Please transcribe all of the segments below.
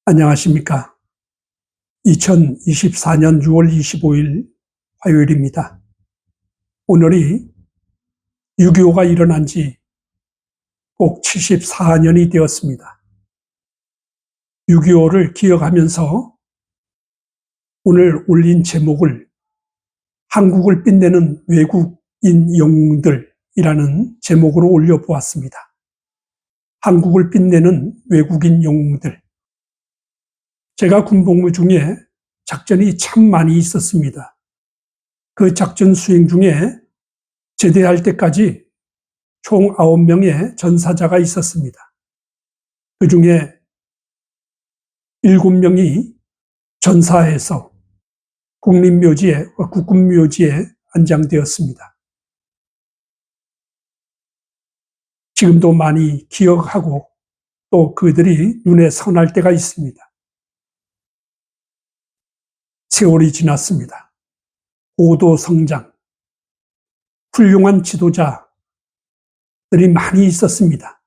안녕하십니까. 2024년 6월 25일 화요일입니다. 오늘이 6.25가 일어난 지 꼭 74년이 되었습니다. 6.25를 기억하면서 오늘 올린 제목을 한국을 빛내는 외국인 영웅들이라는 제목으로 올려보았습니다. 한국을 빛내는 외국인 영웅들. 제가 군복무 중에 작전이 참 많이 있었습니다. 그 작전 수행 중에 제대할 때까지 총 9명의 전사자가 있었습니다. 그 중에 7명이 전사해서 국군묘지에 안장되었습니다. 지금도 많이 기억하고 또 그들이 눈에 선할 때가 있습니다. 세월이 지났습니다. 고도 성장, 훌륭한 지도자들이 많이 있었습니다.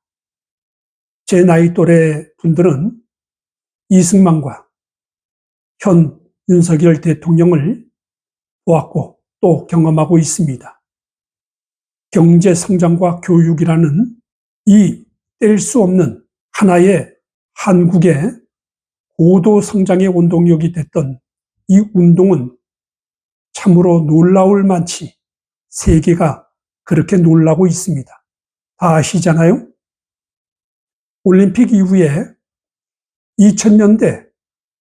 제 나이 또래 분들은 이승만과 현 윤석열 대통령을 보았고 또 경험하고 있습니다. 경제 성장과 교육이라는 이 뗄 수 없는 하나의 한국의 고도 성장의 원동력이 됐던 이 운동은 참으로 놀라울 만치 세계가 그렇게 놀라고 있습니다. 다 아시잖아요? 올림픽 이후에 2000년대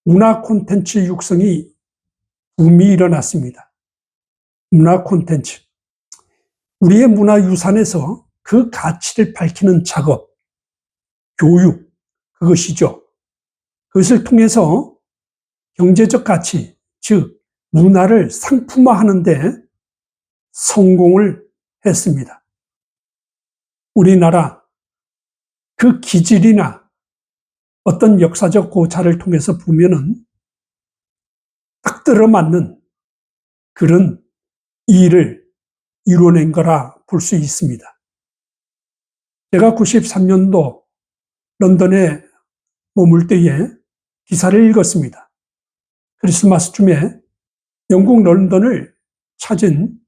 문화 콘텐츠 육성이 붐이 일어났습니다. 문화 콘텐츠. 우리의 문화유산에서 그 가치를 밝히는 작업, 교육, 그것이죠. 그것을 통해서 경제적 가치, 즉 문화를 상품화하는데 성공을 했습니다. 우리나라 그 기질이나 어떤 역사적 고찰을 통해서 보면은 딱 들어맞는 그런 일을 이뤄낸 거라 볼 수 있습니다. 제가 93년도 런던에 머물 때에 기사를 읽었습니다. 크리스마스쯤에 영국 런던을 찾은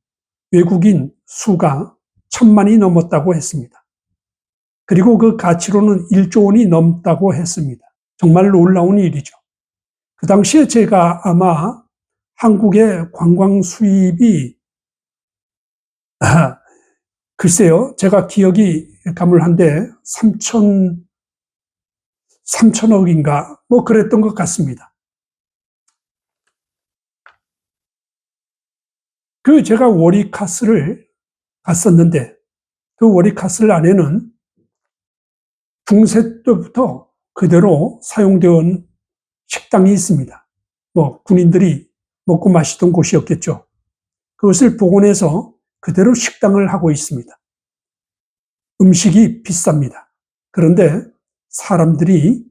외국인 수가 1000만이 넘었다고 했습니다. 그리고 그 가치로는 1조 원이 넘다고 했습니다. 정말 놀라운 일이죠. 그 당시에 제가 아마 한국의 관광 수입이 글쎄요, 제가 기억이 가물한데 3천억인가 뭐 그랬던 것 같습니다. 제가 워리카스를 갔었는데 그 워리카스 안에는 중세 때부터 그대로 사용되어 온 식당이 있습니다. 뭐 군인들이 먹고 마시던 곳이었겠죠. 그것을 복원해서 그대로 식당을 하고 있습니다. 음식이 비쌉니다. 그런데 사람들이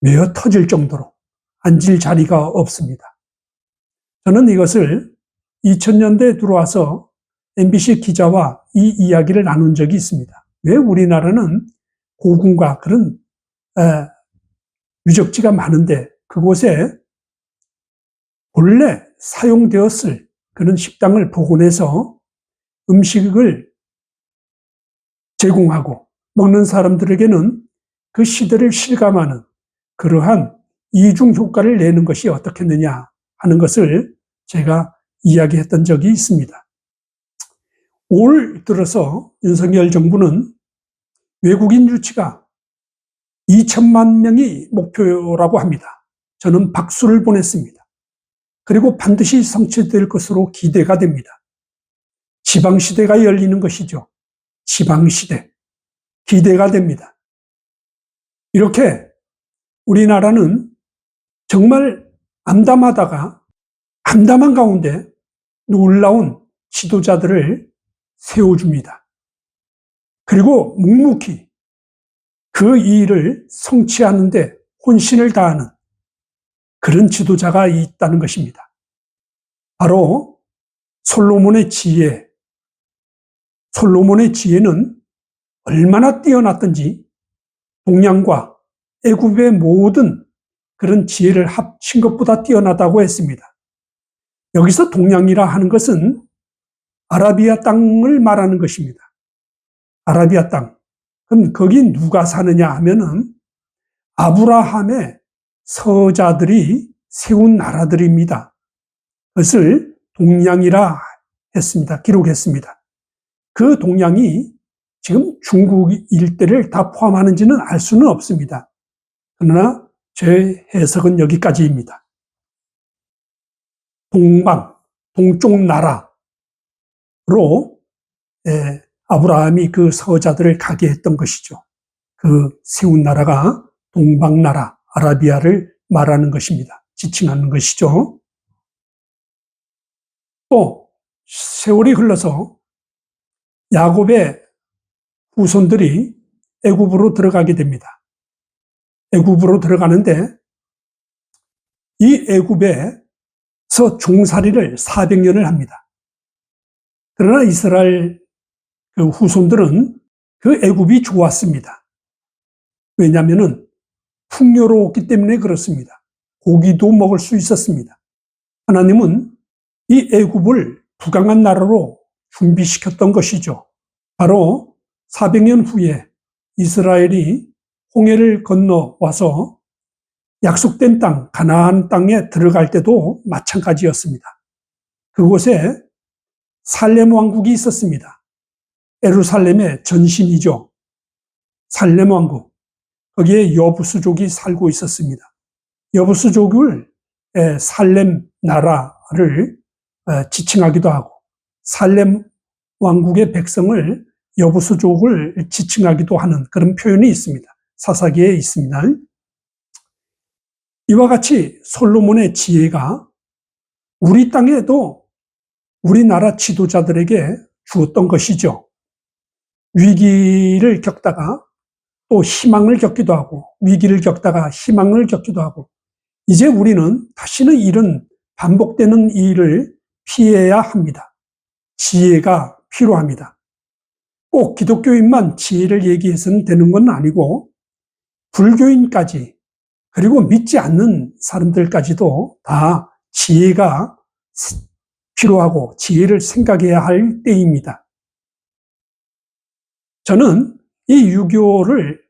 메어 터질 정도로 앉을 자리가 없습니다. 저는 이것을 2000년대에 들어와서 MBC 기자와 이 이야기를 나눈 적이 있습니다. 왜 우리나라는 고궁과 그런 유적지가 많은데 그곳에 본래 사용되었을 그런 식당을 복원해서 음식을 제공하고 먹는 사람들에게는 그 시대를 실감하는 그러한 이중 효과를 내는 것이 어떻겠느냐 하는 것을 제가 이야기했던 적이 있습니다. 올 들어서 윤석열 정부는 외국인 유치가 2천만 명이 목표라고 합니다. 저는 박수를 보냈습니다. 그리고 반드시 성취될 것으로 기대가 됩니다. 지방시대가 열리는 것이죠. 지방시대. 기대가 됩니다. 이렇게 우리나라는 정말 암담하다가 암담한 가운데 놀라운 지도자들을 세워줍니다. 그리고 묵묵히 그 일을 성취하는데 혼신을 다하는 그런 지도자가 있다는 것입니다. 바로 솔로몬의 지혜. 솔로몬의 지혜는 얼마나 뛰어났던지 동양과 애굽의 모든 그런 지혜를 합친 것보다 뛰어나다고 했습니다. 여기서 동양이라 하는 것은 아라비아 땅을 말하는 것입니다. 아라비아 땅. 그럼 거기 누가 사느냐 하면은 아브라함의 서자들이 세운 나라들입니다. 그것을 동양이라 했습니다. 기록했습니다. 그 동양이 지금 중국 일대를 다 포함하는지는 알 수는 없습니다. 그러나 제 해석은 여기까지입니다. 동방, 동쪽 나라로 아브라함이 그 서자들을 가게 했던 것이죠. 그 세운 나라가 동방나라, 아라비아를 말하는 것입니다. 지칭하는 것이죠. 또 세월이 흘러서 야곱의 후손들이 애굽으로 들어가게 됩니다. 애굽으로 들어가는데 이 애굽에서 종살이를 400년을 합니다. 그러나 이스라엘 그 후손들은 그 애굽이 좋았습니다. 왜냐하면 풍요로웠기 때문에 그렇습니다. 고기도 먹을 수 있었습니다. 하나님은 이 애굽을 부강한 나라로 준비시켰던 것이죠. 바로 400년 후에 이스라엘이 홍해를 건너와서 약속된 땅, 가나안 땅에 들어갈 때도 마찬가지였습니다. 그곳에 살렘 왕국이 있었습니다. 예루살렘의 전신이죠. 살렘 왕국. 거기에 여부수족이 살고 있었습니다. 여부수족을 살렘 나라를 지칭하기도 하고 살렘 왕국의 백성을 여부수족을 지칭하기도 하는 그런 표현이 있습니다. 사사기에 있습니다. 이와 같이 솔로몬의 지혜가 우리 땅에도 우리나라 지도자들에게 주었던 것이죠. 위기를 겪다가 또 희망을 겪기도 하고 위기를 겪다가 희망을 겪기도 하고 이제 우리는 다시는 이런 반복되는 일을 피해야 합니다. 지혜가 필요합니다. 꼭 기독교인만 지혜를 얘기해서는 되는 건 아니고 불교인까지 그리고 믿지 않는 사람들까지도 다 지혜가 필요하고 지혜를 생각해야 할 때입니다. 저는 이 유교를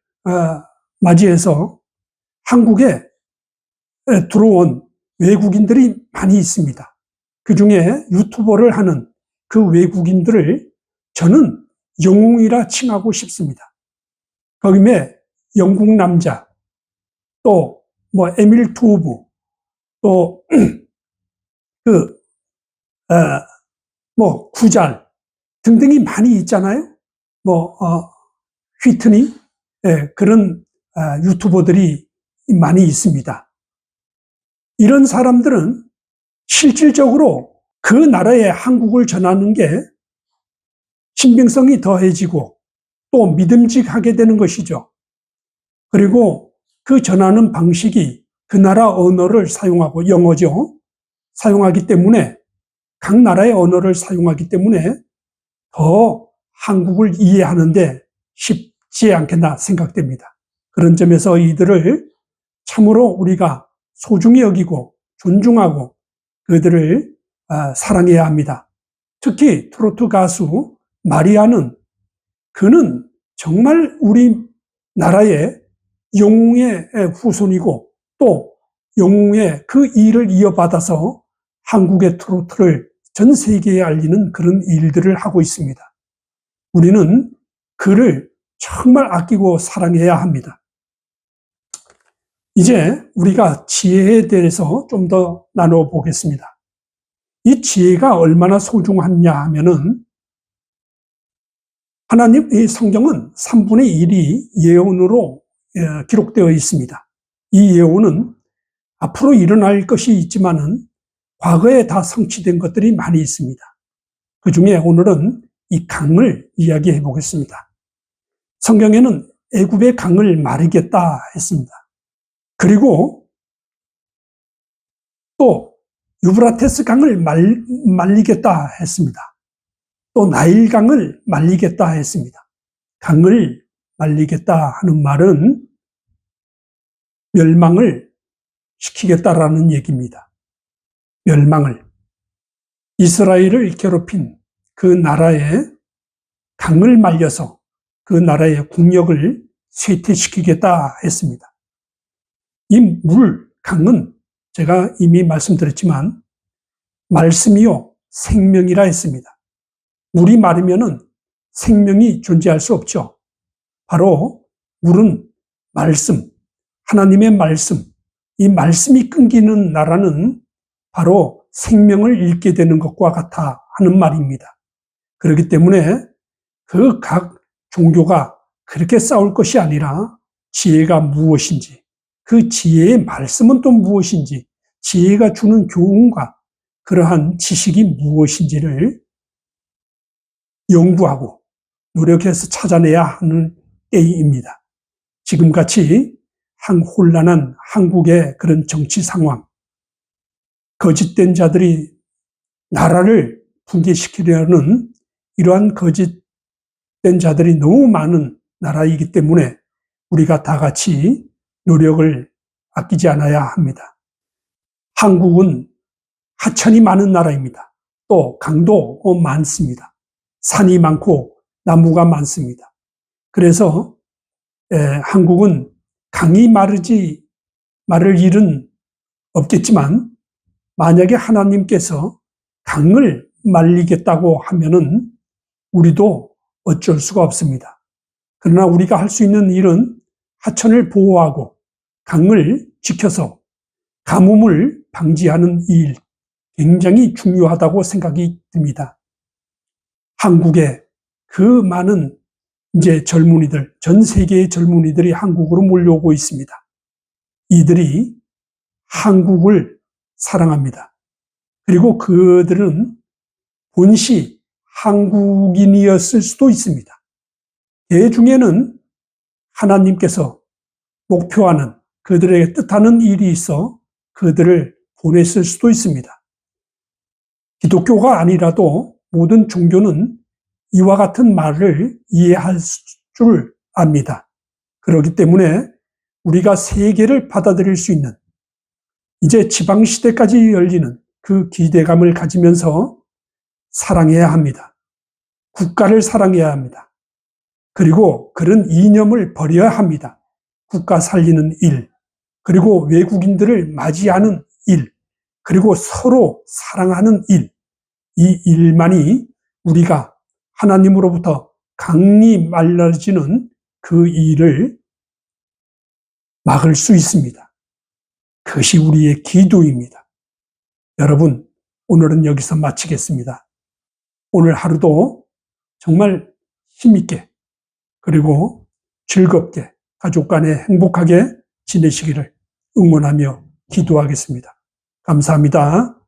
맞이해서 한국에 들어온 외국인들이 많이 있습니다. 그 중에 유튜버를 하는 그 외국인들을 저는 영웅이라 칭하고 싶습니다. 거기에 영국 남자, 또 에밀 투브, 또 구잘 등등이 많이 있잖아요. 휘트니 그런 유튜버들이 많이 있습니다. 이런 사람들은 실질적으로 그 나라의 한국을 전하는 게 신빙성이 더해지고 또 믿음직하게 되는 것이죠. 그리고 그 전하는 방식이 그 나라 언어를 사용하고 영어죠. 사용하기 때문에 각 나라의 언어를 사용하기 때문에 더 한국을 이해하는데 쉽지 않겠나 생각됩니다. 그런 점에서 이들을 참으로 우리가 소중히 여기고 존중하고 그들을 사랑해야 합니다. 특히 트로트 가수 마리아는 그는 정말 우리나라의 영웅의 후손이고 또 영웅의 그 일을 이어받아서 한국의 트로트를 전 세계에 알리는 그런 일들을 하고 있습니다. 우리는 그를 정말 아끼고 사랑해야 합니다. 이제 우리가 지혜에 대해서 좀 더 나눠보겠습니다. 이 지혜가 얼마나 소중하냐 하면은 하나님의 성경은 3분의 1이 예언으로 기록되어 있습니다. 이 예언은 앞으로 일어날 것이 있지만은 과거에 다 성취된 것들이 많이 있습니다. 그 중에 오늘은 이 강을 이야기해 보겠습니다. 성경에는 애굽의 강을 마르겠다 했습니다. 그리고 또 유브라테스 강을 말리겠다 했습니다. 또 나일강을 말리겠다 했습니다. 강을 말리겠다 하는 말은 멸망을 시키겠다라는 얘기입니다. 멸망을. 이스라엘을 괴롭힌 그 나라의 강을 말려서 그 나라의 국력을 쇠퇴시키겠다 했습니다. 이 강은 제가 이미 말씀드렸지만 말씀이요 생명이라 했습니다. 물이 마르면은 생명이 존재할 수 없죠. 바로 물은 말씀, 하나님의 말씀, 이 말씀이 끊기는 나라는 바로 생명을 잃게 되는 것과 같아 하는 말입니다. 그렇기 때문에 그 각 종교가 그렇게 싸울 것이 아니라 지혜가 무엇인지, 그 지혜의 말씀은 또 무엇인지, 지혜가 주는 교훈과 그러한 지식이 무엇인지를 연구하고 노력해서 찾아내야 하는 때입니다. 지금같이 혼란한 한국의 그런 정치 상황, 거짓된 자들이 나라를 붕괴시키려는 이러한 거짓된 자들이 너무 많은 나라이기 때문에 우리가 다 같이 노력을 아끼지 않아야 합니다. 한국은 하천이 많은 나라입니다. 또 강도 많습니다. 산이 많고 나무가 많습니다. 그래서 한국은 강이 마를 일은 없겠지만 만약에 하나님께서 강을 말리겠다고 하면은 우리도 어쩔 수가 없습니다. 그러나 우리가 할 수 있는 일은 하천을 보호하고 강을 지켜서 가뭄을 방지하는 일, 굉장히 중요하다고 생각이 듭니다. 한국에 그 많은 이제 젊은이들, 전 세계의 젊은이들이 한국으로 몰려오고 있습니다. 이들이 한국을 사랑합니다. 그리고 그들은 본시 한국인이었을 수도 있습니다. 그 중에는 하나님께서 목표하는 그들에게 뜻하는 일이 있어 그들을 보냈을 수도 있습니다. 기독교가 아니라도 모든 종교는 이와 같은 말을 이해할 줄 압니다. 그렇기 때문에 우리가 세계를 받아들일 수 있는 이제 지방시대까지 열리는 그 기대감을 가지면서 사랑해야 합니다. 국가를 사랑해야 합니다. 그리고 그런 이념을 버려야 합니다. 국가 살리는 일, 그리고 외국인들을 맞이하는 일, 그리고 서로 사랑하는 일, 이 일만이 우리가 하나님으로부터 강이 말라지는 그 일을 막을 수 있습니다. 그것이 우리의 기도입니다. 여러분, 오늘은 여기서 마치겠습니다. 오늘 하루도 정말 힘있게 그리고 즐겁게 가족 간에 행복하게 지내시기를 응원하며 기도하겠습니다. 감사합니다.